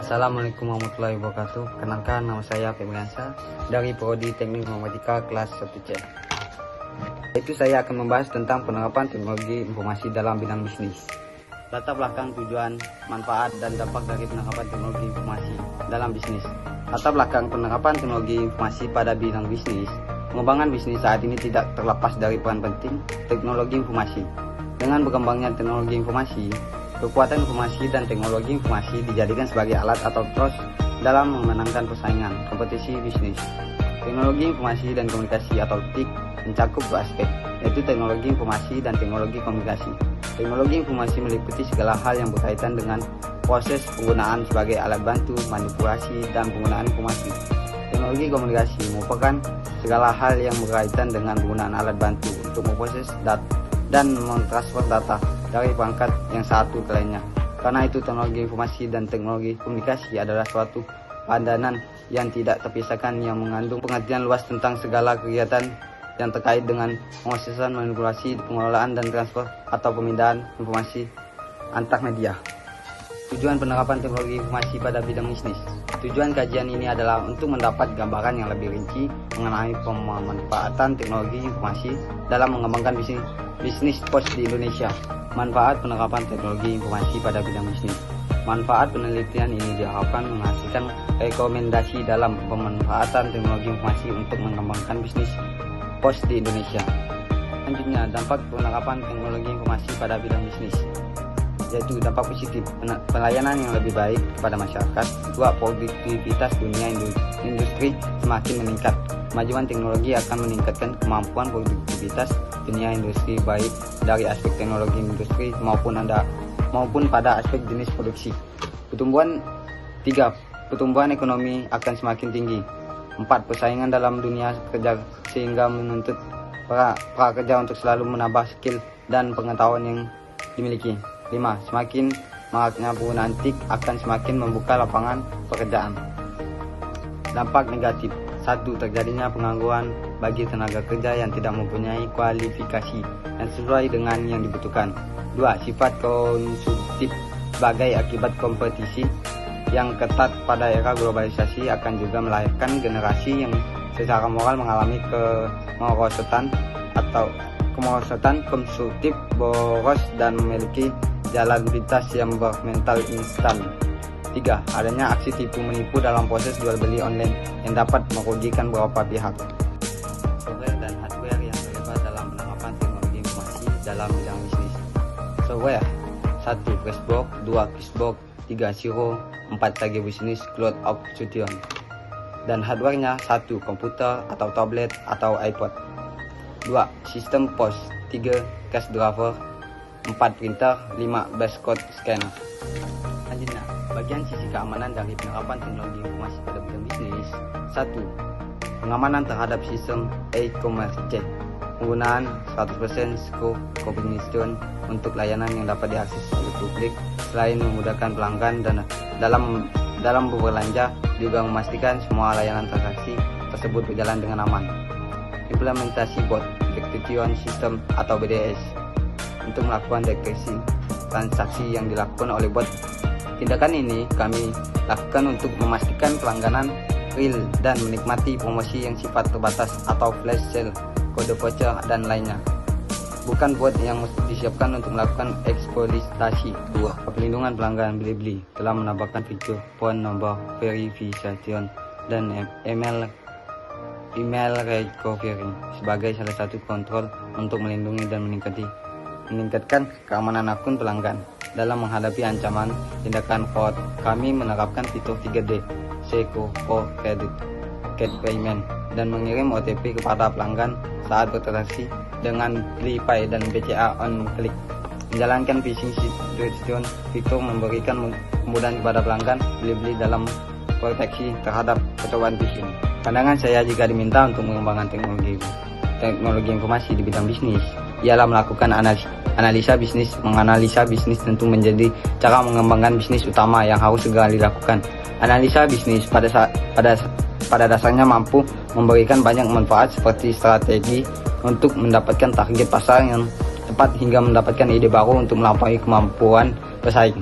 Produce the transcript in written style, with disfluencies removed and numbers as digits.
Assalamualaikum warahmatullahi wabarakatuh. Kenalkan, nama saya Febriansa dari Prodi Teknik Informatika kelas 1C. Itu saya akan membahas tentang penerapan teknologi informasi dalam bidang bisnis. Latar belakang, tujuan, manfaat, dan dampak dari penerapan teknologi informasi dalam bisnis. Latar belakang penerapan teknologi informasi pada bidang bisnis. Pengembangan bisnis saat ini tidak terlepas dari peran penting teknologi informasi. Dengan berkembangnya teknologi informasi, kekuatan informasi dan teknologi informasi dijadikan sebagai alat atau tools dalam memenangkan persaingan kompetisi bisnis. Teknologi informasi dan komunikasi atau TIK mencakup dua aspek, yaitu teknologi informasi dan teknologi komunikasi. Teknologi informasi meliputi segala hal yang berkaitan dengan proses penggunaan sebagai alat bantu, manipulasi, dan penggunaan informasi. Teknologi komunikasi merupakan segala hal yang berkaitan dengan penggunaan alat bantu untuk memproses data dan mentransfer data dari perangkat yang satu ke lainnya. Karena itu teknologi informasi dan teknologi komunikasi adalah suatu padanan yang tidak terpisahkan yang mengandung pengertian luas tentang segala kegiatan yang terkait dengan pemrosesan, manipulasi, pengelolaan, dan transfer atau pemindahan informasi antar media. Tujuan penerapan teknologi informasi pada bidang bisnis. Tujuan kajian ini adalah untuk mendapat gambaran yang lebih rinci mengenai pemanfaatan teknologi informasi dalam mengembangkan bisnis pos di Indonesia. Manfaat penerapan teknologi informasi pada bidang bisnis. Manfaat penelitian ini diharapkan menghasilkan rekomendasi dalam pemanfaatan teknologi informasi untuk mengembangkan bisnis pos di Indonesia. Selanjutnya, dampak penerapan teknologi informasi pada bidang bisnis, yaitu dampak positif, pelayanan yang lebih baik kepada masyarakat. Dua, produktivitas dunia industri semakin meningkat. Kemajuan teknologi akan meningkatkan kemampuan produktivitas dunia industri baik dari aspek teknologi industri maupun pada aspek jenis produksi. Tiga, pertumbuhan ekonomi akan semakin tinggi. 4, persaingan dalam dunia kerja sehingga menuntut para pekerja untuk selalu menambah skill dan pengetahuan yang dimiliki. 5, semakin maraknya penggunaan TIK akan semakin membuka lapangan pekerjaan. Dampak negatif. 1, terjadinya pengangguran bagi tenaga kerja yang tidak mempunyai kualifikasi yang sesuai dengan yang dibutuhkan. 2, sifat konsumtif sebagai akibat kompetisi yang ketat pada era globalisasi akan juga melahirkan generasi yang secara moral mengalami kemerosotan konsumtif boros dan memiliki jalan pintas yang bermental instan. 3, adanya aksi tipu menipu dalam proses jual beli online yang dapat merugikan beberapa pihak. Software dan hardware yang terlibat dalam penerapan teknologi informasi dalam bidang bisnis. Software: 1, Freshbox, 2, Xbox, 3, Zero, 4, TG Business Cloud Option. Dan hardwarenya: 1, komputer atau tablet atau iPod, 2, sistem POS, 3, cash driver, 4, printer, 5, barcode scanner. Selanjutnya, bagian sisi keamanan dari penerapan teknologi informasi pada bidang bisnis. 1, pengamanan terhadap sistem e-commerce check. Penggunaan 100% secure combination untuk layanan yang dapat diakses oleh publik. Selain memudahkan pelanggan dan dalam berbelanja, juga memastikan semua layanan transaksi tersebut berjalan dengan aman. Implementasi bot detection system atau BDS untuk melakukan deteksi transaksi yang dilakukan oleh bot. Tindakan ini kami lakukan untuk memastikan pelangganan real dan menikmati promosi yang sifat terbatas atau flash sale, kode voucher, dan lainnya. Bukan bot yang disiapkan untuk melakukan eksploitasi. 2, pelindungan pelanggan Blibli telah menambahkan fitur phone number verification dan email recovery sebagai salah satu kontrol untuk melindungi dan meningkatkan keamanan akun pelanggan. Dalam menghadapi ancaman tindakan fraud, kami menerapkan fitur 3D, Secure for Credit Payment, dan mengirim OTP kepada pelanggan saat bertransaksi dengan Blipay dan BCA on click. Menjalankan phishing detection, fitur memberikan kemudahan kepada pelanggan Blibli dalam proteksi terhadap percobaan phishing. Pandangan saya jika diminta untuk mengembangkan teknologi informasi di bidang bisnis ialah melakukan analisa bisnis. Menganalisa bisnis tentu menjadi cara mengembangkan bisnis utama yang harus segera dilakukan. Analisa bisnis pada dasarnya mampu memberikan banyak manfaat seperti strategi untuk mendapatkan target pasar yang tepat hingga mendapatkan ide baru untuk melampaui kemampuan pesaing.